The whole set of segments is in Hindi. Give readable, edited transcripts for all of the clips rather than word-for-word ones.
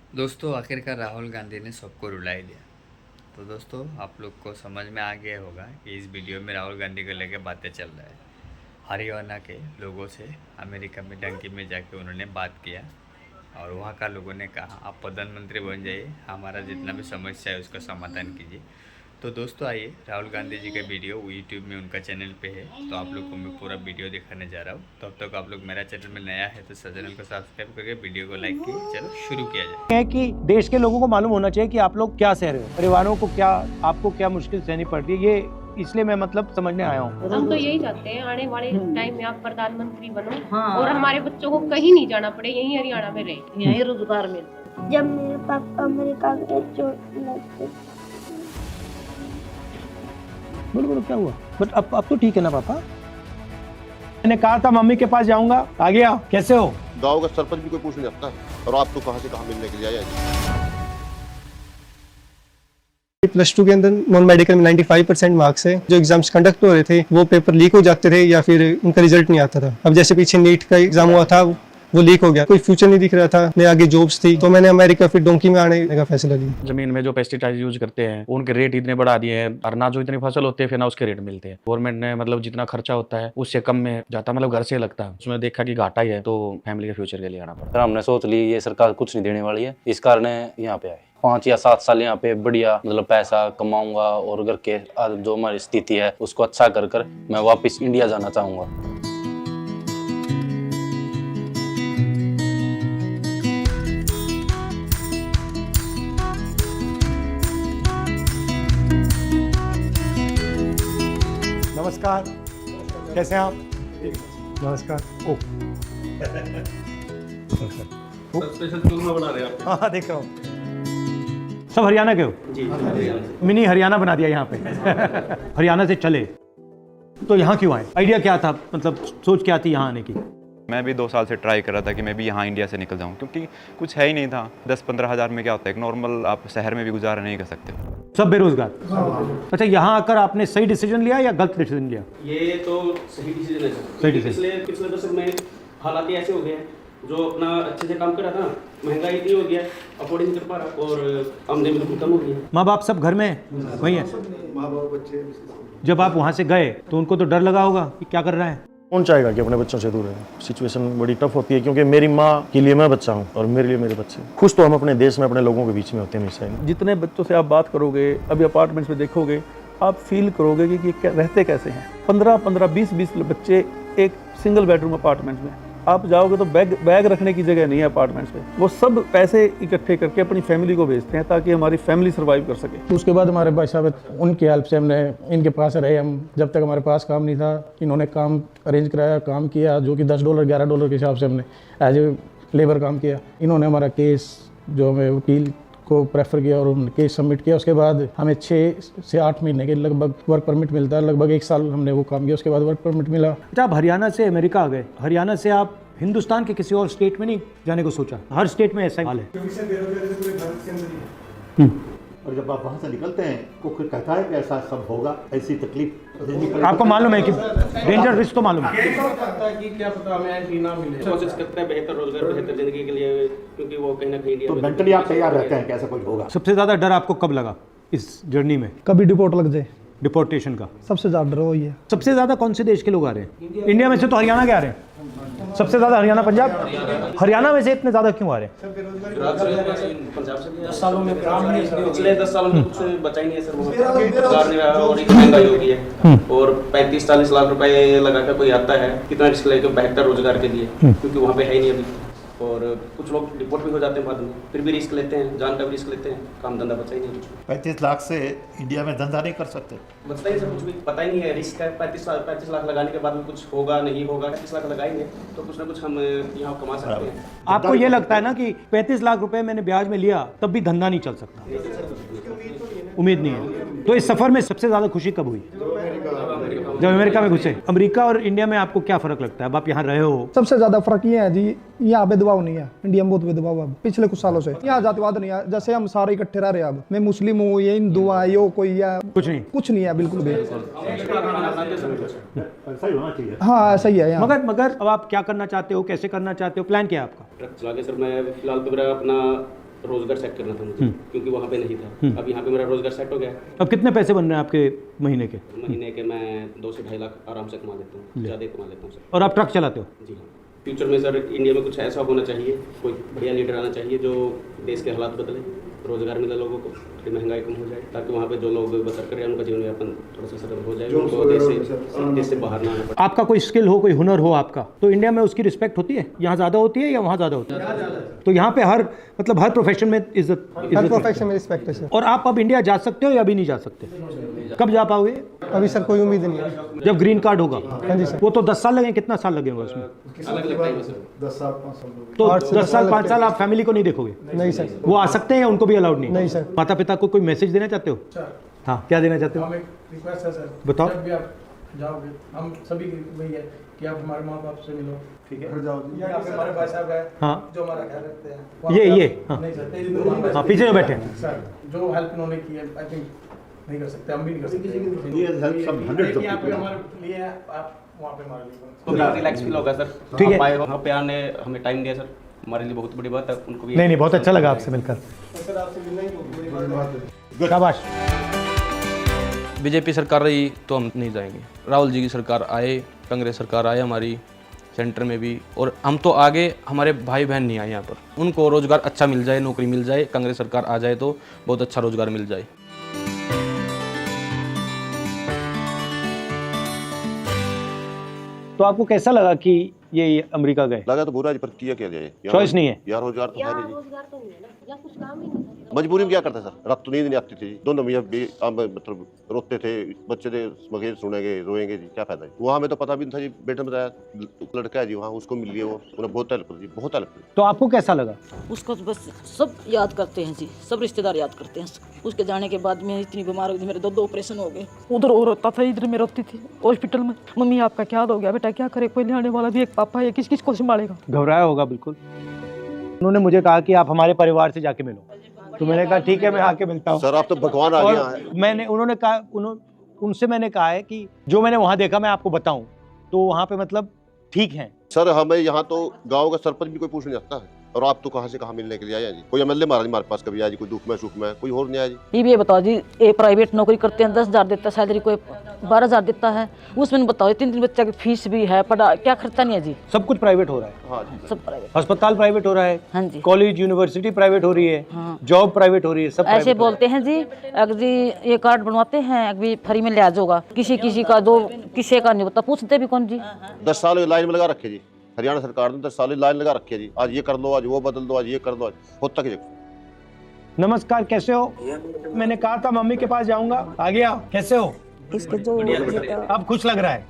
दोस्तों आखिरकार राहुल गांधी ने सबको रुला ही दिया। तो दोस्तों आप लोग को समझ में आ गया होगा कि इस वीडियो में राहुल गांधी को लेकर बातें चल रहा है। हरियाणा के लोगों से अमेरिका में डंकी में जाके उन्होंने बात किया और वहाँ का लोगों ने कहा आप प्रधानमंत्री बन जाइए, हमारा जितना भी समस्या है उसका समाधान कीजिए। तो दोस्तों आइए, राहुल गांधी जी का वीडियो यूट्यूब में उनका चैनल पे है, तो आप लोग को मैं पूरा वीडियो दिखाने जा रहा हूँ। तब तक आप लोग मेरा चैनल में नया है तो चैनल को सब्सक्राइब करके वीडियो को लाइक कीजिए। चलो शुरू किया जाए। है कि देश के लोगों को मालूम होना चाहिए कि आप लोग क्या सह रहे हो, परिवारों को क्या, आपको क्या मुश्किल सहनी पड़ रही है, ये इसलिए मैं मतलब समझने आया हूँ। हम तो यही चाहते हैं आने वाले टाइम में आप प्रधानमंत्री बनो और हमारे बच्चों को कहीं नहीं जाना पड़े, यहीं हरियाणा में रहे, यहीं रोजगार मिले। जब मेरे पापा अमेरिका गए चोट लग बोलो बोलो क्या हुआ? बट अब तो ठीक है ना पापा? मैंने कहा था मम्मी के पास जाऊंगा, आ गया। कैसे हो? गांव का सरपंच भी कोई पूछ नहीं सकता और आप तो कहां से कहां मिलने के लिए आए जी। +2 के अंदर नॉन मेडिकल में 95% मार्क्स है। जो एग्जाम्स कंडक्ट हो रहे थे वो पेपर लीक हो जाते थे या फिर उनका रिजल्ट नहीं आता था। अब जैसे पीछे नीट का एग्जाम हुआ था वो लीक हो गया, कोई फ्यूचर नहीं दिख रहा था, न आगे जॉब्स थी, तो मैंने अमेरिका फिर डोंकी में आने का फैसला लिया। जमीन में जो पेस्टिसाइड यूज करते हैं उनके रेट इतने बढ़ा दिए हैं और ना जो इतनी फसल होती है फिर ना उसके रेट मिलते हैं। गवर्नमेंट ने मतलब जितना खर्चा होता है उससे कम में जाता, मतलब घर से लगता है, उसमें देखा कि घाटा ही है तो फैमिली के फ्यूचर के लिए आना पड़ता है। हमने सोच ली ये सरकार कुछ नहीं देने वाली है, इस कारण यहाँ पे आए। 5 या 7 साल यहाँ पे बढ़िया मतलब पैसा कमाऊंगा और घर के जो हमारी स्थिति है उसको अच्छा कर मैं वापस इंडिया जाना चाहूंगा। नमस्कार, कैसे हैं आप? नमस्कार। ओ स्पेशल चूरमा बना रहे हैं आप? हाँ देख रहा हूँ। सब हरियाणा के हो? जी। मिनी हरियाणा बना दिया यहाँ पे। हरियाणा से चले तो यहाँ क्यों आए? आइडिया क्या था, मतलब सोच क्या थी यहाँ आने की? मैं भी 2 साल से ट्राई कर रहा था कि मैं भी यहाँ इंडिया से निकल जाऊँ, क्योंकि कुछ है ही नहीं था। 10-15 हज़ार में क्या होता है, एक नॉर्मल आप शहर में भी गुजारा नहीं कर सकते। सब बेरोजगार। अच्छा, यहाँ आकर आपने सही डिसीजन लिया या गलत डिसीजन लिया? ये तो सही डिसीजन है सर। सही डिसीजन। पिछले दशक में हालात ऐसे हो गए हैं, जो अपना अच्छे से काम कर रहा था, महंगाई इतनी हो गया, अफोर्ड नहीं कर पा रहा और आमदनी बिल्कुल कम हो गई है। माँ बाप सब घर में वही है? मां बाप बच्चे जब आप वहाँ से गए तो उनको तो डर लगा होगा कि क्या कर रहा है? कौन चाहेगा कि अपने बच्चों से दूर रहे? सिचुएशन बड़ी टफ होती है, क्योंकि मेरी माँ के लिए मैं बच्चा हूँ और मेरे लिए मेरे बच्चे। खुश तो हम अपने देश में अपने लोगों के बीच में होते हैं हमेशा। जितने बच्चों से आप बात करोगे, अभी अपार्टमेंट्स में देखोगे, आप फील करोगे कि रहते कैसे हैं। 15-15, 20-20 बच्चे एक सिंगल बेडरूम अपार्टमेंट में। आप जाओगे तो बैग रखने की जगह नहीं है अपार्टमेंट्स में। वो सब पैसे इकट्ठे करके अपनी फैमिली को भेजते हैं ताकि हमारी फैमिली सर्वाइव कर सके। तो उसके बाद हमारे भाई साहब, उनकी हेल्प से हमने इनके पास रहे। हम जब तक हमारे पास काम नहीं था, इन्होंने काम अरेंज कराया, काम किया, जो कि $10 $11 के हिसाब से हमने एज ए लेबर काम किया। इन्होंने हमारा केस, जो हमें वकील को प्रेफर किया और उन्होंने केस सबमिट किया। उसके बाद हमें 6 से 8 महीने के लगभग वर्क परमिट मिलता है। लगभग 1 साल हमने वो काम किया, उसके बाद वर्क परमिट मिला। अच्छा, आप हरियाणा से अमेरिका आ गए, हरियाणा से आप हिंदुस्तान के किसी और स्टेट में नहीं जाने को सोचा? हर स्टेट में ऐसा हाल है। और जब आप वहाँ से निकलते हैं तो फिर कहता है कि ऐसा सब होगा, ऐसी तकलीफ। आपको मालूम है कि डेंजर रिस्क तो मालूम है कि क्या पता हमें एंट्री ना मिले। कोशिश करते हैं बेहतर रोजगार, बेहतर जिंदगी के लिए, क्योंकि वो कहीं ना कहीं तो मेंटली आप तैयार रहते हैं कि ऐसा कुछ होगा। सबसे ज़्यादा डर आपको कब लगा इस जर्नी में? कभी डिपोर्ट लग जाए, डिपोर्टेशन का सबसे ज़्यादा डर वही है। सबसे ज़्यादा कौन से देश के लोग आ रहे हैं? इंडिया में से तो हरियाणा के आ रहे हैं सबसे ज़्यादा। हरियाणा, पंजाब। हरियाणा में से इतने ज़्यादा क्यों आ रहे हैं? पंजाब से 10 सालों में पिछले 10 सालों में कुछ बचा ही नहीं है सर। सरकार ने और महंगाई हो गई है और 35-40 लाख रुपए लगाकर कोई आता है, कितना रिस्क लेकर बेहतर रोजगार के लिए, क्योंकि वहाँ पे है ही नहीं अभी। और कुछ लोग डिपोर्ट भी हो जाते हैं बाद में, फिर भी रिस्क लेते हैं, जान का भी रिस्क लेते हैं, काम धंधा बचा ही नहीं। 35 लाख से इंडिया में धंधा नहीं कर सकते, बचता ही सब कुछ भी पता ही नहीं है, रिस्क है। 35 लाख लगाने के बाद में कुछ होगा नहीं होगा, 35 लाख लगाएंगे तो कुछ ना कुछ हम यहाँ कमा सकते हैं। आपको ये लगता है ना कि 35 लाख रुपए मैंने ब्याज में लिया तब भी धंधा नहीं चल सकता? उम्मीद नहीं है। तो इस सफर में सबसे ज्यादा खुशी कब हुई? जब अमेरिका में घुसे। अमेरिका और इंडिया में आपको क्या फर्क लगता है? अब आप यहाँ रहे हो। सबसे ज़्यादा फर्क ये है जी, यहाँ भेदभाव नहीं है। इंडिया में बहुत भेदभाव है पिछले कुछ सालों से। यहाँ जातिवाद नहीं है, जैसे हम सारे इकट्ठे रह रहे हैं। अब मैं मुस्लिम हूँ, ये हिंदू है, यो कोई है, कुछ नहीं है, बिल्कुल भी। हाँ ऐसा ही है। मगर अब आप क्या करना चाहते हो, कैसे करना चाहते हो, प्लान क्या है आपका? ट्रक चला के सर मैं फिलहाल तो मेरा अपना रोजगार सेट करना था मुझे, क्योंकि वहाँ पे नहीं था। अब यहाँ पे मेरा रोजगार सेट हो गया। अब कितने पैसे बन रहे हैं आपके महीने के? महीने के मैं 2 से 2.5 लाख आराम से कमा लेता हूँ, ज़्यादा ही कमा लेता हूँ सर। और आप ट्रक चलाते हो? जी हाँ। फ्यूचर में सर इंडिया में कुछ ऐसा होना चाहिए, कोई बढ़िया लीडर आना चाहिए जो देश के हालात बदले, रोजगार मिले लोगों को, थोड़ी महंगाई कम हो जाए, ताकि वहाँ पे जो लोग बसर करें उनका जीवन यापन थोड़ा सा सरल हो जाए, उनको देश से बाहर ना आना पड़े। आपका कोई स्किल हो, कोई हुनर हो आपका, तो इंडिया में उसकी रिस्पेक्ट होती है? यहाँ ज़्यादा होती है या वहाँ ज़्यादा होती है? तो यहाँ पे हर प्रोफेशन में इज्जत, हर प्रोफेशन में रिस्पेक्ट है सर। और आप अब इंडिया जा सकते हो या अभी नहीं जा सकते? कब जा पाओगे? अभी सर कोई उम्मीद नहीं है। जब ग्रीन कार्ड होगा? हाँ जी सर। वो तो 10 साल लगेंगे, कितना साल लगेगा उसमें? अलग-अलग टाइम है सर। 10 साल 5 साल। तो 10 साल 5 साल आप फैमिली को नहीं देखोगे? नहीं सर। वो आ सकते हैं या उनको भी अलाउड नहीं? नहीं सर। माता पिता को कोई मैसेज देना चाहते हो? हाँ, क्या देना चाहते हो? हम एक रिक्वेस्ट है सर, बताओ। जब भी आप जाओगे, हम सभी की वही है कि आप हमारे माँ बाप से मिलो, ठीक है? यहाँ पे हमारे भाई साहब है, हाँ। जो हमारा ख्याल रखते हैं। हाँ। नहीं सर, हाँ, पीछे में बैठे हैं। सर, जो हेल्प इन्होंने की है, आई थिंक नहीं कर सकते, हम भी नहीं कर सकते। ये हेल्प सब 100 यहाँ पे हमारे लिए है, आप वहाँ पे हमारे लिए। तो रिलैक्स फील होगा सर। ठीक है। वहाँ पे आने हमें टाइम दिया सर, हमारे लिए बहुत बड़ी बात है। उनको भी नहीं, बहुत अच्छा लगा आपसे मिलकर। शाबाश। बीजेपी सरकार रही तो हम नहीं जाएंगे। राहुल जी की सरकार आए, कांग्रेस सरकार आए हमारी सेंटर में भी, और हम तो आगे, हमारे भाई बहन नहीं आए यहाँ पर। उनको रोज़गार अच्छा मिल जाए, नौकरी मिल जाए, कांग्रेस सरकार आ जाए तो बहुत अच्छा रोज़गार मिल जाए। तो आपको कैसा लगा कि ये अमेरिका गए? लगा तो बुरा, पर किया क्या जाए, चॉइस नहीं है। यार रोजगार तो है नहीं। रोजगार तो नहीं है ना, या कुछ काम ही नहीं था। मजबूरी में क्या करते सर, रात तो नींद नहीं आती थी, दोनों मियाँ मतलब रोते थे, बच्चे थे मगे सुनेंगे रोएंगे जी, क्या फायदा है। वहाँ में तो पता भी नहीं था जी, बेटे में बताया लड़का है जी, वहाँ उसको मिल लिया, वो उन्हें बहुत हेल्प कर दी, बहुत हेल्प की। तो आपको कैसा लगा? उसको बस सब याद करते हैं जी, सब रिश्तेदार याद करते हैं। उसके जाने के बाद मैं इतनी बीमार हो गई, मेरे 2 ऑपरेशन हो गए। उधर और होता था, इधर में रोती थी हॉस्पिटल में। मम्मी आपका क्या हो गया बेटा, क्या करे, कोई ले आने वाला भी, एक पापा है, किस किस को संभालेगा। घबराया होगा बिल्कुल। उन्होंने मुझे कहा कि आप हमारे परिवार से जाके मिलो, तो मैंने कहा ठीक है, मैं आके मिलता हूँ। सर आप तो भगवान आ गया। उन्होंने कहा, उनसे मैंने कहा है कि जो मैंने वहाँ देखा मैं आपको बताऊँ, तो वहाँ पे मतलब ठीक है। सर हमें यहाँ तो गांव का सरपंच भी कोई पूछने जाता है, और आप तो कहाँ से कहाँ मिलने के लिए आया जी। कोई एमएलए हमारे पास कभी आया जी, कोई दुख में सुख में, कोई और नहीं आया जी। ये भी बताओ जी, ये प्राइवेट नौकरी करते हैं, 10,000 देता है सैलरी, कोई 12,000 देता है, उसमें बताओ 3 बच्चा की फीस भी है, पढ़ा, क्या खर्चा नहीं है जी। सब कुछ प्राइवेट हो रहा है। हाँ जी, सब प्राइवेट। अस्पताल प्राइवेट हो रहा है। हाँ जी। कॉलेज यूनिवर्सिटी प्राइवेट हो रही है। हाँ। जॉब प्राइवेट हो रही है, सब ऐसे बोलते हैं जी, अगर जी ये कार्ड बनवाते हैं, अभी फ्री में लिहाज होगा, किसी का जो किसी का नहीं होता, पूछते भी कौन जी। 10 साल लाइन में लगा रखे जी, हरियाणा सरकार ने 10 साल लाइन लगा रखी है जी, आज ये कर दो, आज वो बदल दो, आज ये कर दो, आज होता क्या। नमस्कार, कैसे हो? मैंने कहा था मम्मी के पास जाऊंगा, आ गया। कैसे हो? इसके जो अब खुश लग रहा है?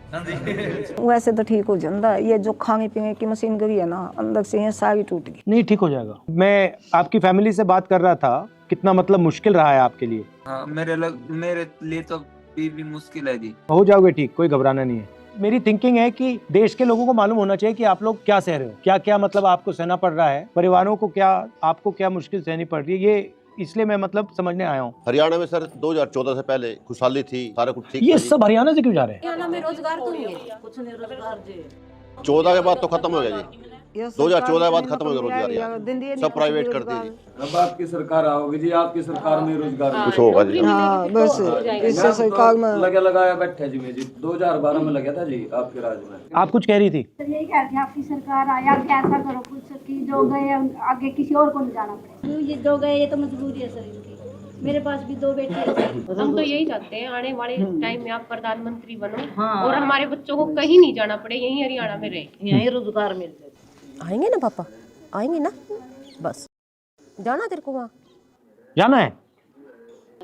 वैसे तो ठीक हो जाता है, ये जो खाने पीने की मशीन गई है ना, अंदर से ये सारी टूट गई। नहीं, ठीक हो जाएगा। मैं आपकी फैमिली से बात कर रहा था, कितना मतलब मुश्किल रहा है आपके लिए? हाँ, मेरे लिए तो भी मुश्किल है जी। हो जाओगे ठीक, कोई घबराना नहीं है। मेरी थिंकिंग है कि देश के लोगों को मालूम होना चाहिए कि आप लोग क्या सह रहे हो, क्या क्या मतलब आपको सहना पड़ रहा है, परिवारों को क्या, आपको क्या मुश्किल सहनी पड़ रही है, ये इसलिए मैं मतलब समझने आया हूँ। हरियाणा में सर 2014 से पहले खुशहाली थी, सारा कुछ ठीक। ये सब हरियाणा से क्यों जा रहे हैं? हरियाणा में रोजगार तो नहीं है, कुछ नहीं रोजगार जी। 14 के बाद तो खत्म हो गया जी, 2014 के बाद खत्म हो गया रोजगार, सब प्राइवेट कर दिया जी। अब आपकी सरकार आओगी जी, आपकी सरकार में रोजगार कुछ होगा जी। हाँ बस इससे सरकार में लगाया बैठे जी, मैं जी 2012 में लगा था जी आपके राज में। आप कुछ कह रही थी? यही कह रही आपकी सरकार आया, ऐसा करो कुछ कि जो गए आगे किसी और को नहीं जाना पड़े। ये जो गए, ये तो मजबूरी है सर इनकी। मेरे पास भी 2 बेटे हैं। हम तो यही चाहते हैं आने वाले टाइम में आप प्रधानमंत्री बनो, और हमारे बच्चों को कहीं नहीं जाना पड़े, यहीं हरियाणा में रहे, यहीं रोजगार मिल जाए। आएंगे ना पापा, आएंगे ना, बस जाना तेरे को वहाँ जाना है।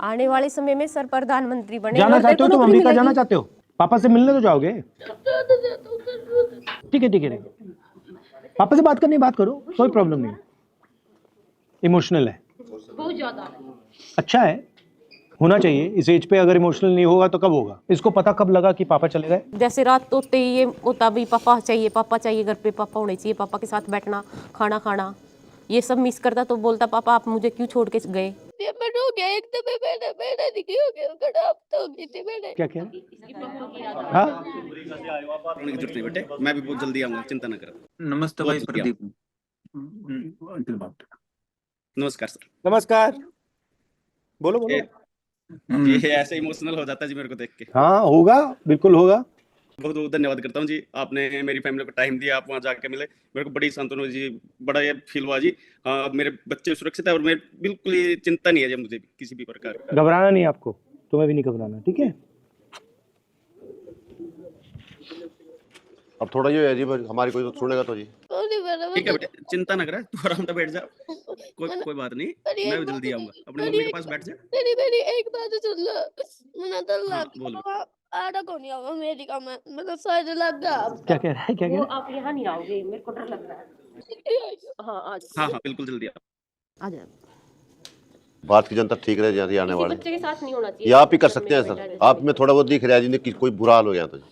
आने वाले समय में सर प्रधानमंत्री बने। जाना चाहते हो तो अमेरिका जाना चाहते हो? पापा से मिलने तो जाओगे? ठीक है ठीक है, पापा से बात करनी, बात करो, कोई प्रॉब्लम नहीं। इमोशनल है बहुत ज्यादा, अच्छा है, होना चाहिए इस एज पे। अगर इमोशनल नहीं होगा तो कब होगा? इसको पता कब लगा कि पापा चले गए? जैसे रात होते ही ये होता भी पापा चाहिए घर पे, पापा होने चाहिए, पापा के साथ बैठना, खाना खाना, ये सब मिस करता। तो बोलता पापा आप मुझे क्यों छोड़ के गए? क्या क्या? हाँ, बेटे मैं भी बहुत जल्दी आऊंगा, चिंता न कर। नमस्ते भाई प्रदीप। नमस्कार सर। नमस्कार। बोलो बोलो। ये ऐसे इमोशनल हो जाता है जी मेरे को देख के। हाँ होगा, बिल्कुल होगा। बहुत बहुत धन्यवाद करता हूँ जी, आपने मेरी फैमिली को टाइम दिया, आप वहाँ जाके मिले, मेरे को बड़ी सांत्वना हुई जी, बड़ा ये फील हुआ जी। हाँ, मेरे बच्चे सुरक्षित है और मैं बिल्कुल ही चिंता नहीं है जी मुझे किसी भी प्रकार की। घबराना नहीं आपको, तुम्हें भी नहीं घबराना, ठीक है। अब थोड़ा ये है जी, हमारी कोई तो सुनेगा तो जी। ठीक है बेटा, चिंता ना करे, तू आराम से बैठ जा, कोई बात नहीं, मैं भी जल्दी आऊंगा। अपनी मम्मी के पास बैठ जा। मेरी एक बात सुन लो, मैं तो हाँ, बोलो। आड़ा को नहीं आऊंगा अमेरिका में, मतलब शायद लग गया। क्या कह रहा है, क्या कह वो रहा है? आप यहाँ नहीं आओगे, मेरे को डर लग रहा है। हाँ आज हाँ हाँ बिल्कुल जल्दी आ जाओ। भारत की जनता ठीक रहे जहाँ आने किसी वाले, बच्चे के साथ नहीं होना चाहिए। ये आप ही कर सकते हैं सर। आप में थोड़ा बहुत दिख रहा है जी कि कोई बुरा हाल हो गया तो जी।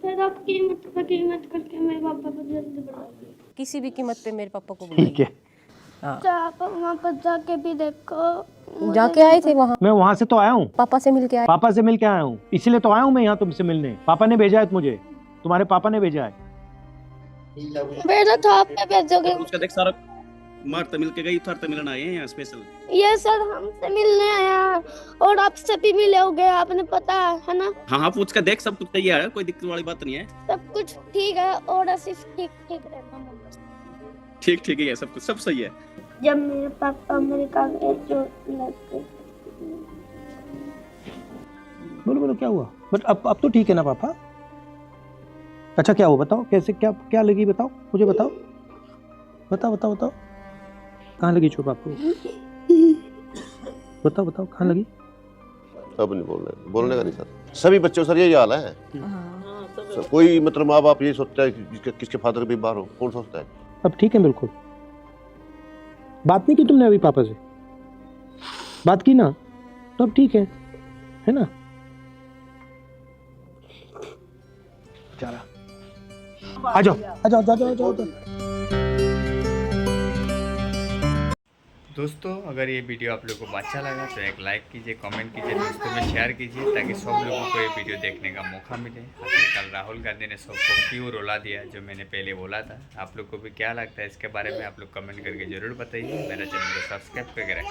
फिर आप कीमत करके मेरे पापा को जल्दी बढ़ाओगे। किसी भी कीमत पे मेरे पापा को ठीक है। तो आप वहाँ पर जाके भी देखो। जाके आए थे वहाँ, मैं वहाँ से तो आया हूँ, पापा से मिल के आए। पापा से मिल के आया हूँ, इसलिए तो आया हूँ मैं यहाँ तुमसे मिलने। पापा ने भेजा है मुझे, तुम्हारे पापा ने भेजा है। मेरा तो आप पे भेजोगे। उसका देख सारा मार तो मिल के गई, थार तो मिलना आए हैं यहाँ स्पेशल। ये सर हमसे मिलने आया और आपसे भी मिले होगे, आपने पता है ना। हाँ हाँ पूछ के देख, सब कुछ तैयार है, कोई दिक्कत वाली बात नहीं है। सब कुछ ठीक है और सिर्फ ठीक रहना। ठीक ही है, सब कुछ सब सही है। जब मेरे पापा अमेरिका गए जो लगते। बोलो बोलो क्या हुआ? बट अब तो ठीक है ना पापा? अच्छा क्या हुआ बताओ, कैसे क्या लगी बताओ, मुझे बताओ, बताओ कहाँ लगी चोट आपको? बताओ कहाँ लगी? अब नहीं बोलने का नहीं सर। सभी बच्चों सर यही हाल है सर, कोई मतलब माँ बाप ये सोचता है कि किसके फादर भी बाहर हो, कौन सोचता है? अब ठीक है बिल्कुल। बात नहीं की तुमने अभी पापा से? बात की ना, तो अब ठीक है ना? आ जाओ। दोस्तों अगर ये वीडियो आप लोगों को अच्छा लगा तो एक लाइक कीजिए, कमेंट कीजिए, दोस्तों में शेयर कीजिए ताकि सब लोगों को ये वीडियो देखने का मौका मिले। आखिरकार राहुल गांधी ने सबको क्यों रुला दिया, जो मैंने पहले बोला था। आप लोग को भी क्या लगता है इसके बारे में, आप लोग कमेंट करके ज़रूर बताइए। मेरा चैनल को सब्सक्राइब करके रखें।